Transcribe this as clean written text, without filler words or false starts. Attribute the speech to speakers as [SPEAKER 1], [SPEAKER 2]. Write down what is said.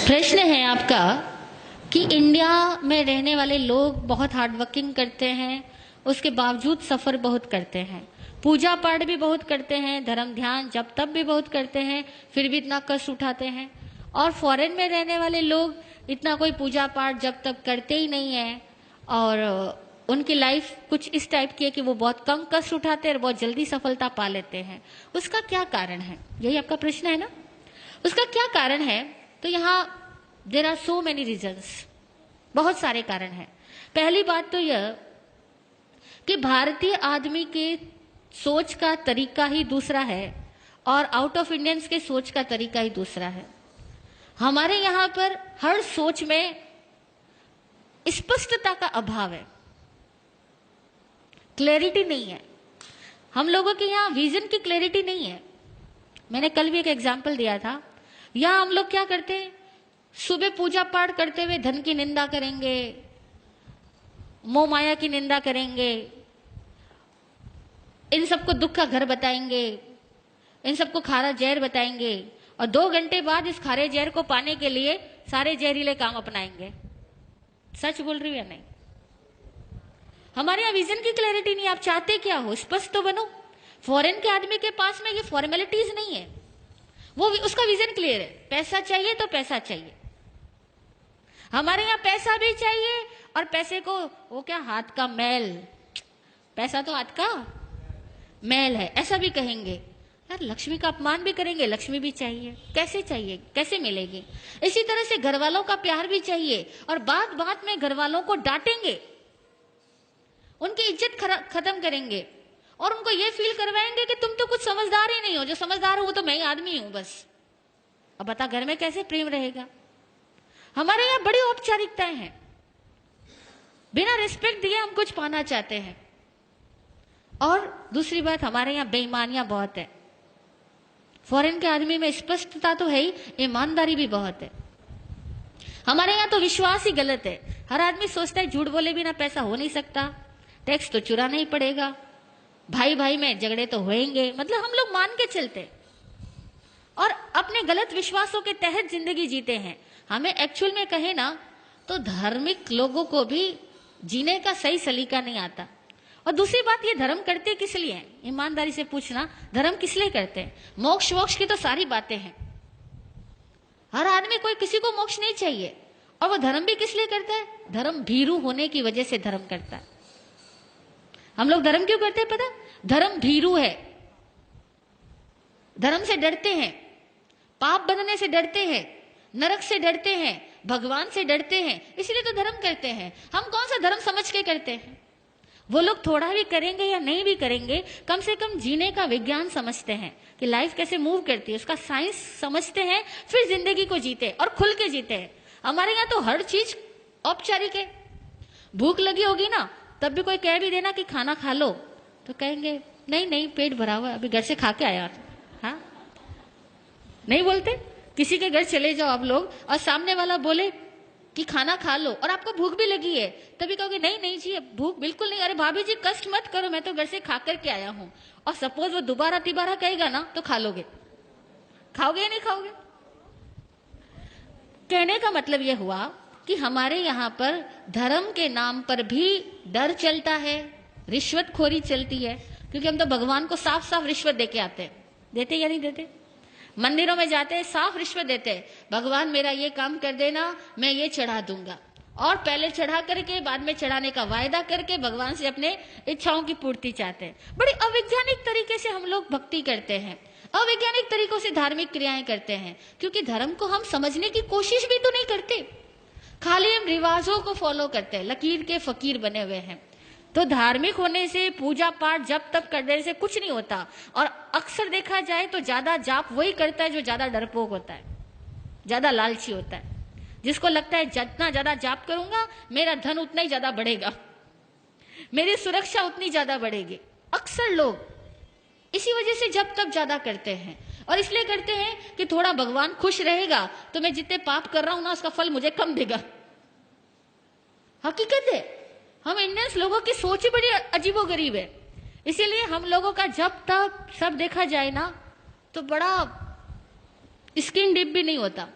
[SPEAKER 1] प्रश्न है आपका कि इंडिया में रहने वाले लोग बहुत हार्ड वर्किंग करते हैं, उसके बावजूद सफ़र बहुत करते हैं, पूजा पाठ भी बहुत करते हैं, धर्म ध्यान जब तब भी बहुत करते हैं, फिर भी इतना कष्ट उठाते हैं। और फॉरेन में रहने वाले लोग इतना कोई पूजा पाठ जब तब करते ही नहीं है और उनकी लाइफ कुछ इस टाइप की है कि वो बहुत कम कष्ट उठाते हैं और बहुत जल्दी सफलता पा लेते हैं। उसका क्या कारण है? यही आपका प्रश्न है ना। उसका क्या कारण है? तो यहाँ there are so many reasons, बहुत सारे कारण हैं। पहली बात तो यह कि भारतीय आदमी के सोच का तरीका ही दूसरा है और आउट ऑफ इंडियंस के सोच का तरीका ही दूसरा है। हमारे यहाँ पर हर सोच में स्पष्टता का अभाव है, क्लैरिटी नहीं है। हम लोगों के यहाँ विजन की क्लैरिटी नहीं है। मैंने कल भी एक एग्जाम्पल दिया था। यहाँ हम लोग क्या करते हैं, सुबह पूजा पाठ करते हुए धन की निंदा करेंगे, मोह माया की निंदा करेंगे, इन सबको दुख का घर बताएंगे, इन सबको खारा जहर बताएंगे और 2 घंटे बाद इस खारे जहर को पाने के लिए सारे जहरीले काम अपनाएंगे। सच बोल रही हूं या नहीं? हमारे यहाँ विजन की क्लैरिटी नहीं। आप चाहते क्या हो, स्पष्ट तो बनो। फॉरेन के आदमी के पास में ये फॉर्मेलिटीज नहीं है, वो उसका विजन क्लियर है। पैसा चाहिए तो पैसा चाहिए। हमारे यहाँ पैसा भी चाहिए और पैसे को वो क्या, हाथ का मैल, पैसा तो हाथ का मैल है, ऐसा भी कहेंगे। यार लक्ष्मी का अपमान भी करेंगे, लक्ष्मी भी चाहिए। कैसे चाहिए, कैसे मिलेगी? इसी तरह से घर वालों का प्यार भी चाहिए और बात बात में घर वालों को डांटेंगे, उनकी इज्जत खत्म करेंगे और उनको ये फील करवाएंगे कि तुम तो कुछ समझदार ही नहीं हो, जो समझदार हो वो तो मैं ही आदमी हूं बस। अब बता घर में कैसे प्रेम रहेगा? हमारे यहाँ बड़ी औपचारिकताएं हैं, बिना रिस्पेक्ट दिए हम कुछ पाना चाहते हैं। और दूसरी बात, हमारे यहाँ बेईमानियां बहुत है। फॉरेन के आदमी में स्पष्टता तो है ही, ईमानदारी भी बहुत है। हमारे यहाँ तो विश्वास ही गलत है। हर आदमी सोचता है झूठ बोले बिना पैसा हो नहीं सकता, टैक्स तो चुराना ही पड़ेगा, भाई भाई में झगड़े तो होंगे, मतलब हम लोग मान के चलते और अपने गलत विश्वासों के तहत जिंदगी जीते हैं। हमें एक्चुअल में कहे ना तो धार्मिक लोगों को भी जीने का सही सलीका नहीं आता। और दूसरी बात, ये धर्म करते किस लिए हैं? ईमानदारी से पूछना, धर्म किस लिए करते हैं? मोक्ष वोक्ष की तो सारी बातें हैं। हर आदमी, कोई किसी को मोक्ष नहीं चाहिए। और वो धर्म भी किस लिए करता है? धर्म भीरू होने की वजह से धर्म करता है। हम लोग धर्म क्यों करते हैं पता? धर्म भीरू है, धर्म से डरते हैं, पाप बनने से डरते हैं, नरक से डरते हैं, भगवान से डरते हैं, इसलिए तो धर्म करते हैं। हम कौन सा धर्म समझ के करते हैं? वो लोग थोड़ा भी करेंगे या नहीं भी करेंगे, कम से कम जीने का विज्ञान समझते हैं कि लाइफ कैसे मूव करती है, उसका साइंस समझते हैं, फिर जिंदगी को जीते और खुल के जीते हैं। हमारे यहाँ तो हर चीज औपचारिक है। भूख लगी होगी ना, तब भी कोई कह भी देना कि खाना खा लो तो कहेंगे नहीं नहीं पेट भरा हुआ, अभी घर से खा के आया। हाँ, नहीं बोलते? किसी के घर चले जाओ आप लोग और सामने वाला बोले कि खाना खा लो और आपको भूख भी लगी है, तभी कहोगे नहीं नहीं जी भूख बिल्कुल नहीं, अरे भाभी जी कष्ट मत करो, मैं तो घर से खा करके आया हूं। और सपोज वो दोबारा तिबारा कहेगा ना तो खा लोगे। खाओगे या नहीं खाओगे? कहने का मतलब यह हुआ कि हमारे यहाँ पर धर्म के नाम पर भी डर चलता है, रिश्वतखोरी चलती है, क्योंकि हम तो भगवान को साफ साफ रिश्वत देके आते हैं। देते या नहीं देते? मंदिरों में जाते हैं, साफ रिश्वत देते हैं, भगवान मेरा ये काम कर देना, मैं ये चढ़ा दूंगा। और पहले चढ़ा करके बाद में चढ़ाने का वायदा करके भगवान से अपने इच्छाओं की पूर्ति चाहते हैं। बड़े अवैज्ञानिक तरीके से हम लोग भक्ति करते हैं, अवैज्ञानिक तरीकों से धार्मिक क्रियाएं करते हैं, क्योंकि धर्म को हम समझने की कोशिश भी तो नहीं करते, खाली हम रिवाजों को फॉलो करते हैं, लकीर के फकीर बने हुए हैं। तो धार्मिक होने से, पूजा पाठ जब तक करने से कुछ नहीं होता। और अक्सर देखा जाए तो ज्यादा जाप वही करता है जो ज्यादा डरपोक होता है, ज्यादा लालची होता है, जिसको लगता है जितना ज्यादा जाप करूंगा मेरा धन उतना ही ज्यादा बढ़ेगा, मेरी सुरक्षा उतनी ज्यादा बढ़ेगी। अक्सर लोग इसी वजह से जब तक ज्यादा करते हैं और इसलिए करते हैं कि थोड़ा भगवान खुश रहेगा तो मैं जितने पाप कर रहा हूं ना उसका फल मुझे कम देगा। हकीकत है, हम इंडियंस लोगों की सोच ही बड़ी अजीबोगरीब है। इसीलिए हम लोगों का जब तक सब देखा जाए ना तो बड़ा स्किन डीप भी नहीं होता।